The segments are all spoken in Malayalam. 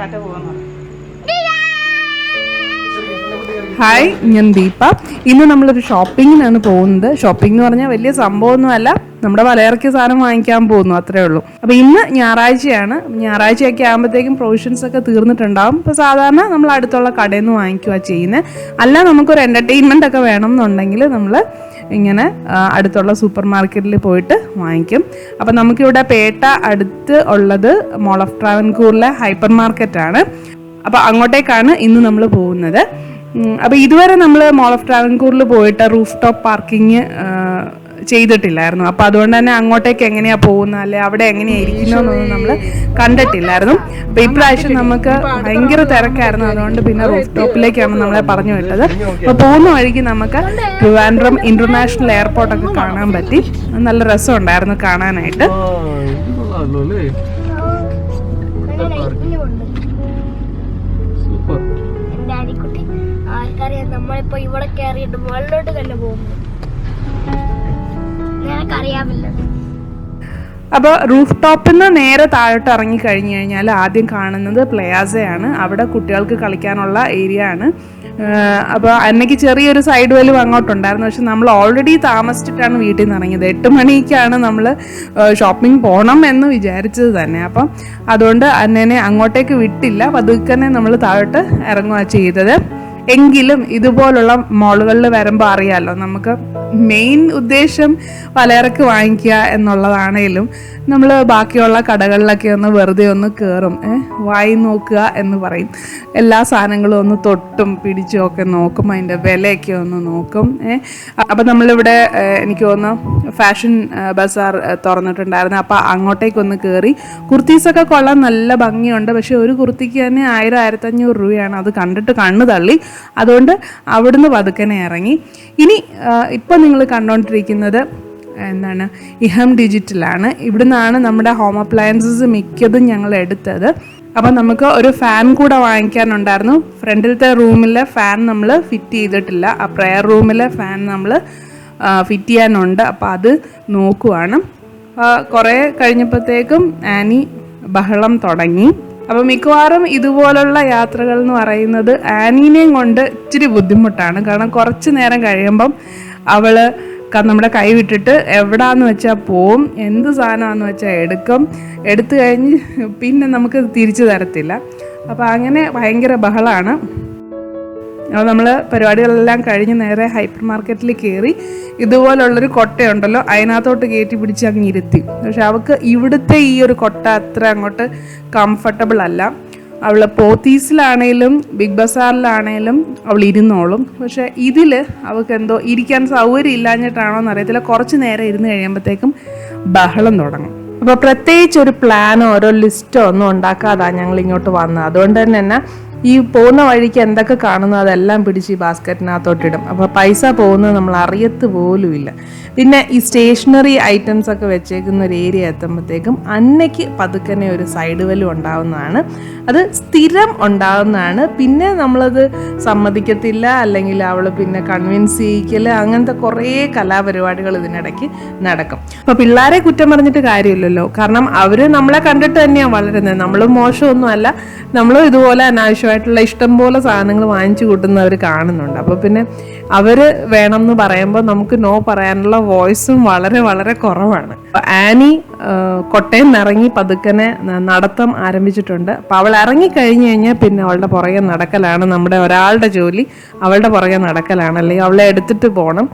ടാറ്റ പോകാന്ന് പറഞ്ഞു. ഹായ്, ഞാൻ ദീപ. ഇന്ന് നമ്മളൊരു ഷോപ്പിങ്ങിനാണ് പോകുന്നത്. ഷോപ്പിംഗ് എന്ന് പറഞ്ഞാൽ വലിയ സംഭവമൊന്നുമല്ല, നമ്മുടെ പലചരക്ക് സാധനം വാങ്ങിക്കാൻ പോകുന്നു, അത്രേ ഉള്ളൂ. അപ്പോൾ ഇന്ന് ഞായറാഴ്ചയാണ്. ഞായറാഴ്ചയൊക്കെ ആകുമ്പോഴത്തേക്കും പ്രൊവിഷൻസ് ഒക്കെ തീർന്നിട്ടുണ്ടാകും. ഇപ്പോൾ സാധാരണ നമ്മൾ അടുത്തുള്ള കടയിൽ നിന്ന് വാങ്ങിക്കുക ചെയ്യുന്നത്. അല്ല, നമുക്കൊരു എൻ്റർടൈൻമെൻ്റ് ഒക്കെ വേണം എന്നുണ്ടെങ്കിൽ നമ്മൾ ഇങ്ങനെ അടുത്തുള്ള സൂപ്പർ മാർക്കറ്റിൽ പോയിട്ട് വാങ്ങിക്കും. അപ്പം നമുക്കിവിടെ പേട്ട അടുത്ത് ഉള്ളത് മോൾ ഓഫ് ട്രാവൻകൂറിലെ ഹൈപ്പർ മാർക്കറ്റാണ്. അപ്പോൾ അങ്ങോട്ടേക്കാണ് ഇന്ന് നമ്മൾ പോകുന്നത്. അപ്പോൾ ഇതുവരെ നമ്മൾ മോൾ ഓഫ് ട്രാവൻകൂറിൽ പോയിട്ട് റൂഫ് ടോപ്പ് പാർക്കിങ് ചെയ്തിട്ടില്ലായിരുന്നു. അപ്പോൾ അതുകൊണ്ട് തന്നെ അങ്ങോട്ടേക്ക് എങ്ങനെയാണ് പോകുന്നത്, അല്ലെ അവിടെ എങ്ങനെയാണ് ഇരിക്കുന്നതെന്നൊന്നും നമ്മൾ കണ്ടിട്ടില്ലായിരുന്നു. അപ്പോൾ ഇപ്രാവശ്യം നമുക്ക് ഭയങ്കര തിരക്കായിരുന്നു. അതുകൊണ്ട് പിന്നെ റൂഫ് ടോപ്പിലേക്കാണ് നമ്മളെ പറഞ്ഞു വിട്ടത്. അപ്പോൾ പോകുന്ന വഴിക്ക് നമുക്ക് ട്രിവാൻഡ്രം ഇന്റർനാഷണൽ എയർപോർട്ടൊക്കെ കാണാൻ പറ്റി. നല്ല രസമുണ്ടായിരുന്നു കാണാനായിട്ട്. നമ്മളിപ്പോ ഇവിടെ കയറിയിട്ട് മുകളിലോട്ട് തന്നെ പോകുന്നു. എനിക്കറിയാമില്ല. അപ്പോൾ റൂഫ് ടോപ്പിൽ നിന്ന് നേരെ താഴോട്ട് ഇറങ്ങി കഴിഞ്ഞു കഴിഞ്ഞാൽ ആദ്യം കാണുന്നത് പ്ലയാസയാണ്. അവിടെ കുട്ടികൾക്ക് കളിക്കാനുള്ള ഏരിയ ആണ്. അപ്പോൾ അന്നയ്ക്ക് ചെറിയൊരു സൈഡ് വലും അങ്ങോട്ടുണ്ടായിരുന്നു. പക്ഷെ നമ്മൾ ഓൾറെഡി താമസിച്ചിട്ടാണ് വീട്ടിൽ നിന്ന് ഇറങ്ങിയത്. 8 മണിക്കാണ് നമ്മൾ ഷോപ്പിംഗ് പോകണം എന്ന് വിചാരിച്ചത് തന്നെ. അപ്പം അതുകൊണ്ട് അന്നേനെ അങ്ങോട്ടേക്ക് വിട്ടില്ല. പതുക്കനെ നമ്മൾ താഴോട്ട് ഇറങ്ങുക ചെയ്തത്. എങ്കിലും ഇതുപോലുള്ള മോളുകളിൽ വരുമ്പോൾ അറിയാമല്ലോ, നമുക്ക് മെയിൻ ഉദ്ദേശം പലചരക്ക് വാങ്ങിക്കുക എന്നുള്ളതാണേലും നമ്മൾ ബാക്കിയുള്ള കടകളിലൊക്കെ ഒന്ന് വെറുതെ ഒന്ന് കയറും, വായി നോക്കുക എന്ന് പറയും. എല്ലാ സാധനങ്ങളും ഒന്ന് തൊട്ടും പിടിച്ചും ഒക്കെ നോക്കും, അതിൻ്റെ വിലയൊക്കെ ഒന്ന് നോക്കും. അപ്പം നമ്മളിവിടെ എനിക്ക് തോന്നുന്നു ഫാഷൻ ബസാർ തുറന്നിട്ടുണ്ടായിരുന്നു. അപ്പോൾ അങ്ങോട്ടേക്കൊന്ന് കയറി. കുർത്തീസൊക്കെ കൊള്ളാൻ നല്ല ഭംഗിയുണ്ട്. പക്ഷേ ഒരു കുർത്തിക്ക് തന്നെ 1000-1500 രൂപയാണ്. അത് കണ്ടിട്ട് കണ്ണ് തള്ളി. അതുകൊണ്ട് അവിടുന്ന് പതുക്കനെ ഇറങ്ങി. ഇനി ഇപ്പം നിങ്ങൾ കണ്ടുകൊണ്ടിരിക്കുന്നത് എന്താണ്, ഇഹം ഡിജിറ്റലാണ്. ഇവിടുന്നാണ് നമ്മുടെ ഹോം അപ്ലയൻസസ് മിക്കതും ഞങ്ങൾ എടുത്തത്. അപ്പം നമുക്ക് ഒരു ഫാൻ കൂടെ വാങ്ങിക്കാനുണ്ടായിരുന്നു. ഫ്രണ്ടിലത്തെ റൂമിലെ ഫാൻ നമ്മൾ ഫിറ്റ് ചെയ്തിട്ടില്ല. ആ പ്രെയർ റൂമിലെ ഫാൻ നമ്മൾ ഫിറ്റ് ചെയ്യാനുണ്ട്. അപ്പോൾ അത് നോക്കുവാണ്. കുറേ കഴിഞ്ഞപ്പോഴത്തേക്കും ആനി ബഹളം തുടങ്ങി. അപ്പോൾ മിക്കവാറും ഇതുപോലുള്ള യാത്രകൾ എന്ന് പറയുന്നത് ആനീനെയും കൊണ്ട് ഇച്ചിരി ബുദ്ധിമുട്ടാണ്. കാരണം കുറച്ച് നേരം കഴിയുമ്പം അവൾ നമ്മുടെ കൈ വിട്ടിട്ട് എവിടാന്ന് വെച്ചാൽ പോവും, എന്ത് സാധനമാണെന്ന് വെച്ചാൽ എടുത്തു കഴിഞ്ഞ് പിന്നെ നമുക്ക് തിരിച്ചു തരത്തില്ല. അപ്പോൾ അങ്ങനെ ഭയങ്കര ബഹളമാണ്. അപ്പോൾ നമ്മൾ പരിപാടികളെല്ലാം കഴിഞ്ഞ് നേരെ ഹൈപ്പർ മാർക്കറ്റിൽ കയറി. ഇതുപോലുള്ളൊരു കൊട്ടയുണ്ടല്ലോ, അതിനകത്തോട്ട് കയറ്റി പിടിച്ച് അങ്ങ് ഇരുത്തി. പക്ഷെ അവൾക്ക് ഇവിടുത്തെ ഈ ഒരു കൊട്ട അത്ര അങ്ങോട്ട് കംഫർട്ടബിൾ അല്ല. അവൾ പോത്തീസിലാണേലും ബിഗ് ബസാറിലാണേലും അവൾ ഇരുന്നോളും. പക്ഷെ ഇതിൽ അവൾക്ക് എന്തോ ഇരിക്കാൻ സൗകര്യം ഇല്ലാഞ്ഞിട്ടാണോ എന്നറിയത്തില്ല, കുറച്ച് നേരം ഇരുന്ന് കഴിയുമ്പോഴത്തേക്കും ബഹളം തുടങ്ങും. അപ്പോൾ പ്രത്യേകിച്ച് ഒരു പ്ലാനോ ഓരോ ലിസ്റ്റോ ഒന്നും ഉണ്ടാക്കാതാണ് ഞങ്ങൾ ഇങ്ങോട്ട് വന്നത്. അതുകൊണ്ട് തന്നെ ഈ പോകുന്ന വഴിക്ക് എന്തൊക്കെ കാണുന്നു അതെല്ലാം പിടിച്ച് ഈ ബാസ്ക്കറ്റിനകത്തോട്ടിടും. അപ്പോൾ പൈസ പോകുന്നത് നമ്മൾ അറിയത്ത് പോലുമില്ല. പിന്നെ ഈ സ്റ്റേഷനറി ഐറ്റംസ് ഒക്കെ വെച്ചേക്കുന്ന ഒരു ഏരിയ എത്തുമ്പോഴത്തേക്കും അന്നയ്ക്ക് പതുക്കനെ ഒരു സൈഡ് വലും ഉണ്ടാവുന്നതാണ്. അത് സ്ഥിരം ഉണ്ടാകുന്നതാണ്. പിന്നെ നമ്മളത് സമ്മതിക്കത്തില്ല, അല്ലെങ്കിൽ അവൾ പിന്നെ കൺവിൻസ് ചെയ്യിക്കൽ, അങ്ങനത്തെ കുറേ കലാപരിപാടികൾ ഇതിനിടയ്ക്ക് നടക്കും. അപ്പോൾ പിള്ളേരെ കുറ്റം പറഞ്ഞിട്ട് കാര്യമില്ലല്ലോ. കാരണം അവർ നമ്മളെ കണ്ടിട്ട് തന്നെയാണ് വളരുന്നത്. നമ്മൾ മോശമൊന്നുമല്ല, നമ്മളും ഇതുപോലെ അനാവശ്യമായിട്ടുള്ള ഇഷ്ടം പോലെ സാധനങ്ങൾ വാങ്ങിച്ചു കൂട്ടുന്നവർ കാണുന്നുണ്ട്. അപ്പോൾ പിന്നെ അവർ വേണം എന്ന് പറയുമ്പോൾ നമുക്ക് നോ പറയാനുള്ള വോയിസും വളരെ വളരെ കുറവാണ്. ആനി കൊട്ടയിൽ നിന്ന് ഇറങ്ങി പതുക്കനെ നടത്തം ആരംഭിച്ചിട്ടുണ്ട്. അപ്പോൾ അവൾ ഇറങ്ങിക്കഴിഞ്ഞ് കഴിഞ്ഞാൽ പിന്നെ അവളുടെ പുറകെ നടക്കലാണ് നമ്മുടെ ഒരാളുടെ ജോലി. അവളുടെ പുറകെ നടക്കലാണ്, അല്ലെങ്കിൽ അവളെ എടുത്തിട്ട് പോകണം.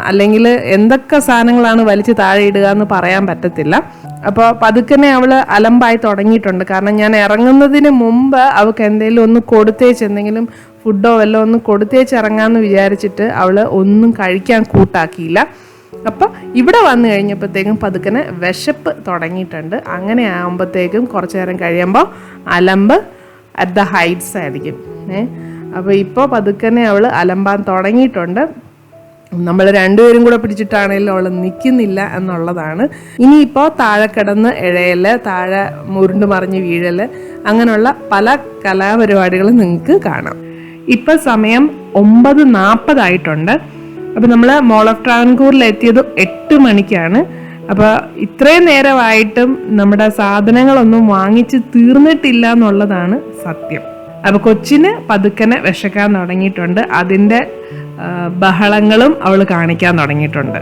അല്ലെങ്കിൽ എന്തൊക്കെ സാധനങ്ങളാണ് വലിച്ച് താഴെ ഇടുക എന്ന് പറയാൻ പറ്റത്തില്ല. അപ്പോൾ പതുക്കനെ അവൾ അലമ്പായി തുടങ്ങിയിട്ടുണ്ട്. കാരണം ഞാൻ ഇറങ്ങുന്നതിന് മുമ്പ് അവൾക്ക് എന്തെങ്കിലും ഒന്ന് കൊടുത്തേച്ച്, എന്തെങ്കിലും ഫുഡോ വല്ലതും ഒന്ന് കൊടുത്തേച്ച് ഇറങ്ങാമെന്ന് വിചാരിച്ചിട്ട് അവൾ ഒന്നും കഴിക്കാൻ കൂട്ടാക്കിയില്ല. അപ്പോൾ ഇവിടെ വന്നു കഴിഞ്ഞപ്പോഴത്തേക്കും പതുക്കനെ വിശപ്പ് തുടങ്ങിയിട്ടുണ്ട്. അങ്ങനെ ആകുമ്പോഴത്തേക്കും കുറച്ച് നേരം കഴിയുമ്പോൾ അലമ്പ് അറ്റ് ദ ഹൈറ്റ്സ് ആയിരിക്കും. അപ്പോൾ ഇപ്പോൾ പതുക്കനെ അവൾ അലമ്പാൻ തുടങ്ങിയിട്ടുണ്ട്. നമ്മൾ രണ്ടുപേരും കൂടെ പിടിച്ചിട്ടാണെങ്കിലും അവൾ നിൽക്കുന്നില്ല എന്നുള്ളതാണ്. ഇനിയിപ്പോൾ താഴെ കിടന്ന് ഇഴയൽ, താഴെ മുരുണ്ട് മറിഞ്ഞ് വീഴൽ, അങ്ങനെയുള്ള പല കലാപരിപാടികളും നിങ്ങൾക്ക് കാണാം. ഇപ്പം സമയം 9:40 ആയിട്ടുണ്ട്. അപ്പോൾ നമ്മൾ മോൾ ഓഫ് ട്രാവൻകൂറിൽ എത്തിയത് 8 മണിക്കാണ്. അപ്പോൾ ഇത്രയും നേരമായിട്ടും നമ്മുടെ സാധനങ്ങളൊന്നും വാങ്ങിച്ച് തീർന്നിട്ടില്ല എന്നുള്ളതാണ് സത്യം. അപ്പോൾ കൊച്ചിന് പതുക്കനെ വിശക്കാൻ തുടങ്ങിയിട്ടുണ്ട്. അതിൻ്റെ ബഹളങ്ങളും അവൾ കാണിക്കാൻ തുടങ്ങിയിട്ടുണ്ട്.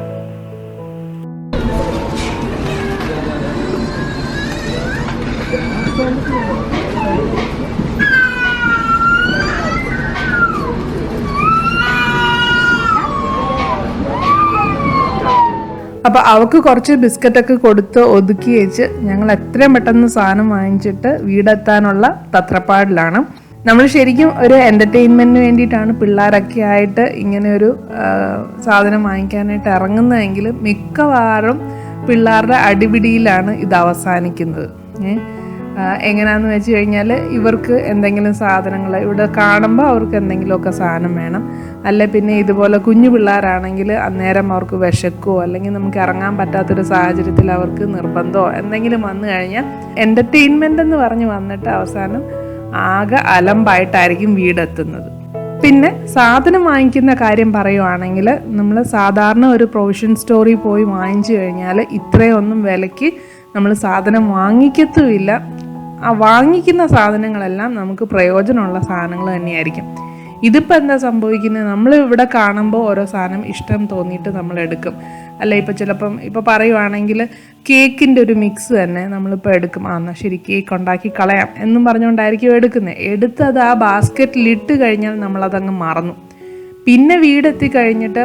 അപ്പോൾ അവൾക്ക് കുറച്ച് ബിസ്ക്കറ്റൊക്കെ കൊടുത്ത് ഒതുക്കി വെച്ച് ഞങ്ങൾ എത്രയും പെട്ടെന്ന് സാധനം വാങ്ങിച്ചിട്ട് വീടെത്താനുള്ള തത്രപ്പാടിലാണ്. നമ്മൾ ശരിക്കും ഒരു എൻ്റർടൈൻമെൻറ്റിന് വേണ്ടിയിട്ടാണ് പിള്ളേരൊക്കെ ആയിട്ട് ഇങ്ങനെ ഒരു സാധനം വാങ്ങിക്കാനായിട്ട് ഇറങ്ങുന്നതെങ്കിൽ മിക്കവാറും പിള്ളേരുടെ അടിപിടിയിലാണ് ഇത് അവസാനിക്കുന്നത്. എങ്ങനെയാണെന്ന് വെച്ച് കഴിഞ്ഞാൽ ഇവർക്ക് എന്തെങ്കിലും സാധനങ്ങൾ ഇവിടെ കാണുമ്പോൾ അവർക്ക് എന്തെങ്കിലുമൊക്കെ സാധനം വേണം. അല്ലെ പിന്നെ ഇതുപോലെ കുഞ്ഞു പിള്ളേരാണെങ്കിൽ അന്നേരം അവർക്ക് വിശക്കോ അല്ലെങ്കിൽ നമുക്ക് ഇറങ്ങാൻ പറ്റാത്തൊരു സാഹചര്യത്തിൽ അവർക്ക് നിർബന്ധമോ എന്തെങ്കിലും വന്നു കഴിഞ്ഞാൽ എൻ്റർടൈൻമെൻ്റ് എന്ന് പറഞ്ഞ് വന്നിട്ട് അവസാനം ആകെ അലമ്പായിട്ടായിരിക്കും വീടെത്തുന്നത്. പിന്നെ സാധനം വാങ്ങിക്കുന്ന കാര്യം പറയുവാണെങ്കിൽ നമ്മൾ സാധാരണ ഒരു പ്രൊവിഷൻ സ്റ്റോറിൽ പോയി വാങ്ങിച്ചു കഴിഞ്ഞാൽ ഇത്രയൊന്നും വിലയ്ക്ക് നമ്മൾ സാധനം വാങ്ങിക്കത്തുമില്ല. ആ വാങ്ങിക്കുന്ന സാധനങ്ങളെല്ലാം നമുക്ക് പ്രയോജനമുള്ള സാധനങ്ങൾ തന്നെയായിരിക്കും. ഇതിപ്പോൾ എന്താ സംഭവിക്കുന്നത്, നമ്മൾ ഇവിടെ കാണുമ്പോൾ ഓരോ സാധനം ഇഷ്ടം തോന്നിയിട്ട് നമ്മൾ എടുക്കും. അല്ല ഇപ്പോൾ ചിലപ്പം ഇപ്പോൾ പറയുവാണെങ്കിൽ കേക്കിൻ്റെ ഒരു മിക്സ് തന്നെ നമ്മളിപ്പോൾ എടുക്കും. എന്നാൽ ശരി കേക്ക് ഉണ്ടാക്കി കളയാം എന്നും പറഞ്ഞുകൊണ്ടായിരിക്കും എടുക്കുന്നത്. എടുത്തത് ആ ബാസ്ക്കറ്റിലിട്ട് കഴിഞ്ഞാൽ നമ്മളതങ്ങ് മറന്നു. പിന്നെ വീടെത്തി കഴിഞ്ഞിട്ട്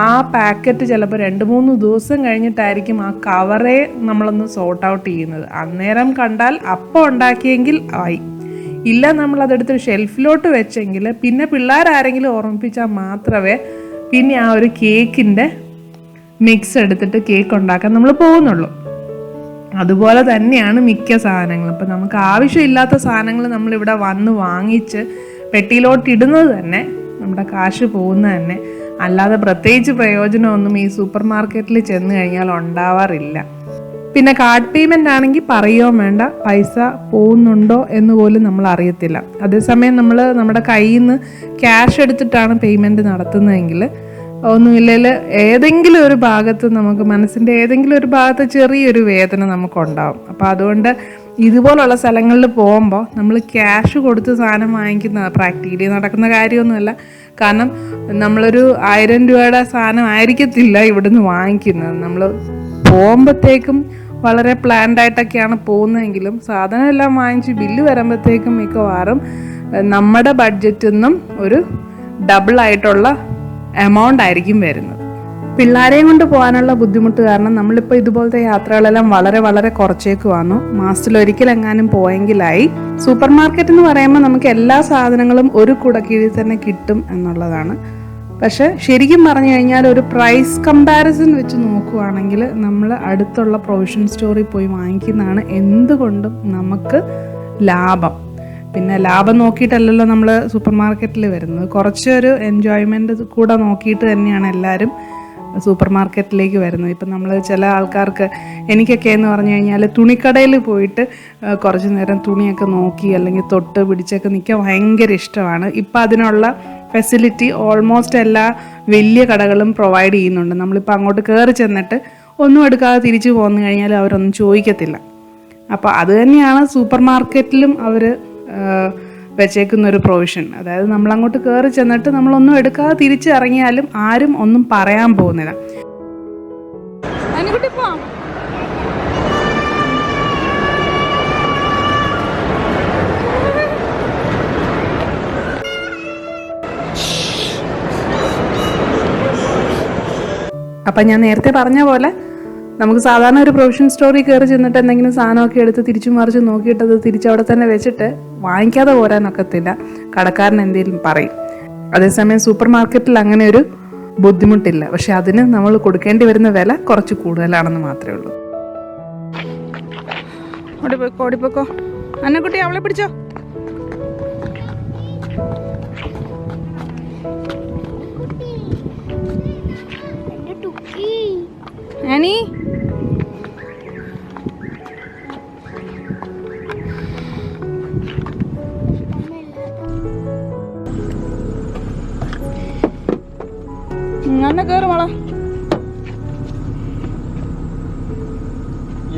ആ പാക്കറ്റ് ചിലപ്പോൾ 2-3 ദിവസം കഴിഞ്ഞിട്ടായിരിക്കും ആ കവറേ നമ്മളൊന്ന് സോർട്ട് ഔട്ട് ചെയ്യുന്നത്. അന്നേരം കണ്ടാൽ അപ്പം ഉണ്ടാക്കിയെങ്കിൽ ആയി, ഇല്ല നമ്മളതെടുത്ത് ഷെൽഫിലോട്ട് വെച്ചെങ്കിൽ പിന്നെ പിള്ളേരാരെങ്കിലും ഓർമ്മിപ്പിച്ചാൽ മാത്രമേ പിന്നെ ആ ഒരു കേക്കിൻ്റെ മിക്സ് എടുത്തിട്ട് കേക്ക് ഉണ്ടാക്കാൻ നമ്മൾ പോകുന്നുള്ളൂ. അതുപോലെ തന്നെയാണ് മിക്ക സാധനങ്ങളും. ഇപ്പം നമുക്ക് ആവശ്യമില്ലാത്ത സാധനങ്ങൾ നമ്മളിവിടെ വന്ന് വാങ്ങിച്ച് പെട്ടിയിലോട്ട് ഇടുന്നത് തന്നെ നമ്മുടെ കാശ് പോകുന്നത് തന്നെ. അല്ലാതെ പ്രത്യേകിച്ച് പ്രയോജനമൊന്നും ഈ സൂപ്പർ മാർക്കറ്റിൽ ചെന്ന് കഴിഞ്ഞാൽ ഉണ്ടാവാറില്ല. പിന്നെ കാർഡ് പേയ്മെൻ്റ് ആണെങ്കിൽ പറയുകയോ വേണ്ട, പൈസ പോകുന്നുണ്ടോ എന്ന് പോലും നമ്മൾ അറിയത്തില്ല. അതേസമയം നമ്മൾ നമ്മുടെ കയ്യിൽ നിന്ന് ക്യാഷ് എടുത്തിട്ടാണ് പേയ്മെൻറ്റ് നടത്തുന്നതെങ്കിൽ ഒന്നുമില്ലെങ്കിൽ ഏതെങ്കിലും ഒരു ഭാഗത്ത് നമുക്ക് മനസ്സിൻ്റെ ഏതെങ്കിലും ഒരു ഭാഗത്ത് ചെറിയൊരു വേദന നമുക്കുണ്ടാവും. അപ്പോൾ അതുകൊണ്ട് ഇതുപോലുള്ള സ്ഥലങ്ങളിൽ പോകുമ്പോൾ നമ്മൾ ക്യാഷ് കൊടുത്ത് സാധനം വാങ്ങിക്കുന്ന പ്രാക്ടിക്കലി നടക്കുന്ന കാര്യമൊന്നുമല്ല. കാരണം നമ്മളൊരു 1000 രൂപയുടെ സാധനം ആയിരിക്കത്തില്ല ഇവിടുന്ന് വാങ്ങിക്കുന്നത്. നമ്മൾ പോകുമ്പോഴത്തേക്കും വളരെ പ്ലാൻഡ് ആയിട്ടൊക്കെയാണ് പോകുന്നതെങ്കിലും സാധനം എല്ലാം വാങ്ങിച്ച് ബില്ല് വരുമ്പോഴത്തേക്കും മിക്കവാറും നമ്മുടെ ബഡ്ജറ്റിൽ നിന്നും ഒരു ഡബിൾ ആയിട്ടുള്ള എമൗണ്ട് ആയിരിക്കും വരുന്നത്. പിള്ളേരെയും കൊണ്ട് പോകാനുള്ള ബുദ്ധിമുട്ട് കാരണം നമ്മളിപ്പോൾ ഇതുപോലത്തെ യാത്രകളെല്ലാം വളരെ വളരെ കുറച്ചേക്ക് വന്നു. മാസത്തിലൊരിക്കലെങ്ങാനും പോയെങ്കിലായി. സൂപ്പർ മാർക്കറ്റ് എന്ന് പറയുമ്പോൾ നമുക്ക് എല്ലാ സാധനങ്ങളും ഒരു കുടക്കീഴിൽ തന്നെ കിട്ടും എന്നുള്ളതാണ്. പക്ഷെ ശരിക്കും പറഞ്ഞു കഴിഞ്ഞാൽ ഒരു പ്രൈസ് കമ്പാരിസൺ വെച്ച് നോക്കുവാണെങ്കിൽ നമ്മൾ അടുത്തുള്ള പ്രൊവിഷൻ സ്റ്റോറിൽ പോയി വാങ്ങിക്കുന്നതാണ് എന്തുകൊണ്ടും നമുക്ക് ലാഭം. പിന്നെ ലാഭം നോക്കിയിട്ടല്ലല്ലോ നമ്മൾ സൂപ്പർ മാർക്കറ്റിൽ വരുന്നത്, കുറച്ചൊരു എൻജോയ്മെൻറ്റ് കൂടെ നോക്കിയിട്ട് തന്നെയാണ് എല്ലാവരും സൂപ്പർ മാർക്കറ്റിലേക്ക് വരുന്നത്. ഇപ്പം നമ്മൾ ചില ആൾക്കാർക്ക്, എനിക്കൊക്കെ എന്ന് പറഞ്ഞു കഴിഞ്ഞാൽ തുണിക്കടയിൽ പോയിട്ട് കുറച്ച് നേരം തുണിയൊക്കെ നോക്കി അല്ലെങ്കിൽ തൊട്ട് പിടിച്ചൊക്കെ നിൽക്കാൻ ഭയങ്കര ഇഷ്ടമാണ്. ഇപ്പം അതിനുള്ള ഫെസിലിറ്റി ഓൾമോസ്റ്റ് എല്ലാ വലിയ കടകളും പ്രൊവൈഡ് ചെയ്യുന്നുണ്ട്. നമ്മളിപ്പോൾ അങ്ങോട്ട് കയറി ചെന്നിട്ട് ഒന്നും എടുക്കാതെ തിരിച്ചു പോന്നു കഴിഞ്ഞാൽ അവരൊന്നും ചോദിക്കത്തില്ല. അപ്പോൾ അത് തന്നെയാണ് സൂപ്പർ മാർക്കറ്റിലും അവർ വെച്ചേക്കുന്ന ഒരു പ്രൊവിഷൻ. അതായത് നമ്മളങ്ങോട്ട് കയറി ചെന്നിട്ട് നമ്മളൊന്നും എടുക്കാതെ തിരിച്ചിറങ്ങിയാലും ആരും ഒന്നും പറയാൻ പോകുന്നില്ല. അപ്പം ഞാൻ നേരത്തെ പറഞ്ഞ പോലെ നമുക്ക് സാധാരണ ഒരു പ്രൊവിഷൻ സ്റ്റോറിൽ കയറി ചെന്നിട്ട് എന്തെങ്കിലും സാധനമൊക്കെ എടുത്ത് തിരിച്ചു മറിച്ച് നോക്കിയിട്ട് അത് തിരിച്ചവിടെ തന്നെ വെച്ചിട്ട് വാങ്ങിക്കാതെ പോരാനൊക്കത്തില്ല, കടക്കാരൻ എന്തെങ്കിലും പറയും. അതേസമയം സൂപ്പർ മാർക്കറ്റിൽ അങ്ങനെ ഒരു ബുദ്ധിമുട്ടില്ല. പക്ഷെ അതിന് നമ്മൾ കൊടുക്കേണ്ടി വരുന്ന വില കുറച്ച് കൂടുതലാണെന്ന് മാത്രമേ ഉള്ളൂ. ഓടിപ്പോക്കോ അന്നക്കുട്ടി, അവളെ പിടിച്ചോ. ആനി അന്ന കേറ് മോളെ.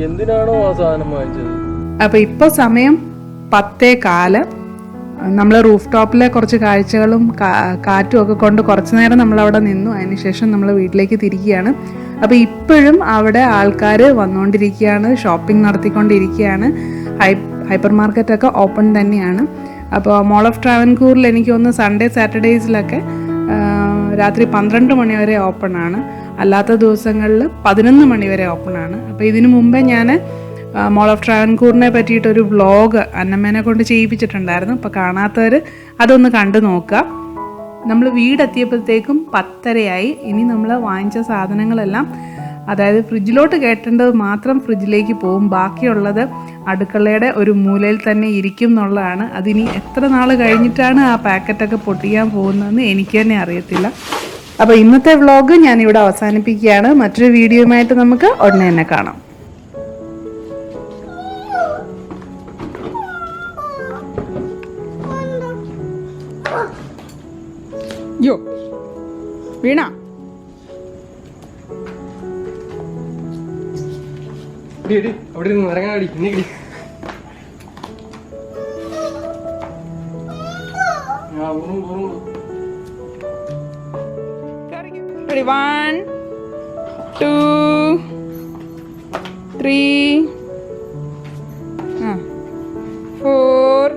എന്തിനാണോ ആ സാധനം വാങ്ങിച്ചത്? അപ്പോൾ ഇപ്പോൾ സമയം 10:15. നമ്മൾ റൂഫ് ടോപ്പിലെ കുറച്ച് കാഴ്ചകളും കാറ്റും ഒക്കെ കൊണ്ട് കുറച്ച് നേരം നമ്മളവിടെ നിന്നു. അതിനുശേഷം നമ്മൾ വീട്ടിലേക്ക് തിരിക്കുകയാണ്. അപ്പോൾ ഇപ്പോഴും അവിടെ ആൾക്കാർ വന്നുകൊണ്ടിരിക്കുകയാണ്, ഷോപ്പിംഗ് നടത്തിക്കൊണ്ടിരിക്കുകയാണ്. ഹൈപ്പർ മാർക്കറ്റൊക്കെ ഓപ്പൺ തന്നെയാണ്. അപ്പോൾ മോൾ ഓഫ് ട്രാവൻകൂറിൽ എനിക്ക് തോന്നുന്നു സൺഡേ സാറ്റർഡേയ്സിലൊക്കെ രാത്രി 12 മണി വരെ ഓപ്പൺ ആണ്. അല്ലാത്ത ദിവസങ്ങളിൽ 11 മണി വരെ ഓപ്പൺ ആണ്. അപ്പോൾ ഇതിനു മുമ്പേ ഞാൻ മോൾ ഓഫ് ട്രാവൻകൂറിനെ പറ്റിയിട്ടൊരു വ്ളോഗ് അന്നമ്മേനെ കൊണ്ട് ചെയ്യിപ്പിച്ചിട്ടുണ്ടായിരുന്നു. അപ്പോൾ കാണാത്തവർ അതൊന്ന് കണ്ടു നോക്കുക. നമ്മൾ വീടെത്തിയപ്പോഴത്തേക്കും 10:30 ഇനി നമ്മൾ വാങ്ങിച്ച സാധനങ്ങളെല്ലാം, അതായത് ഫ്രിഡ്ജിലോട്ട് കയറ്റേണ്ടത് മാത്രം ഫ്രിഡ്ജിലേക്ക് പോകും. ബാക്കിയുള്ളത് അടുക്കളയുടെ ഒരു മൂലയിൽ തന്നെ ഇരിക്കും എന്നുള്ളതാണ്. അതിനി എത്ര നാൾ കഴിഞ്ഞിട്ടാണ് ആ പാക്കറ്റൊക്കെ പൊട്ടിക്കാൻ പോകുന്നതെന്ന് എനിക്ക് തന്നെ അറിയത്തില്ല. അപ്പോൾ ഇന്നത്തെ വ്ളോഗ് ഞാനിവിടെ അവസാനിപ്പിക്കുകയാണ്. മറ്റൊരു വീഡിയോയുമായിട്ട് നമുക്ക് ഉടനെ തന്നെ കാണാം. യോ വീണ അവിടെ നിന്ന് ഇറങ്ങാടി. Ready, 1, 2, 3, 4.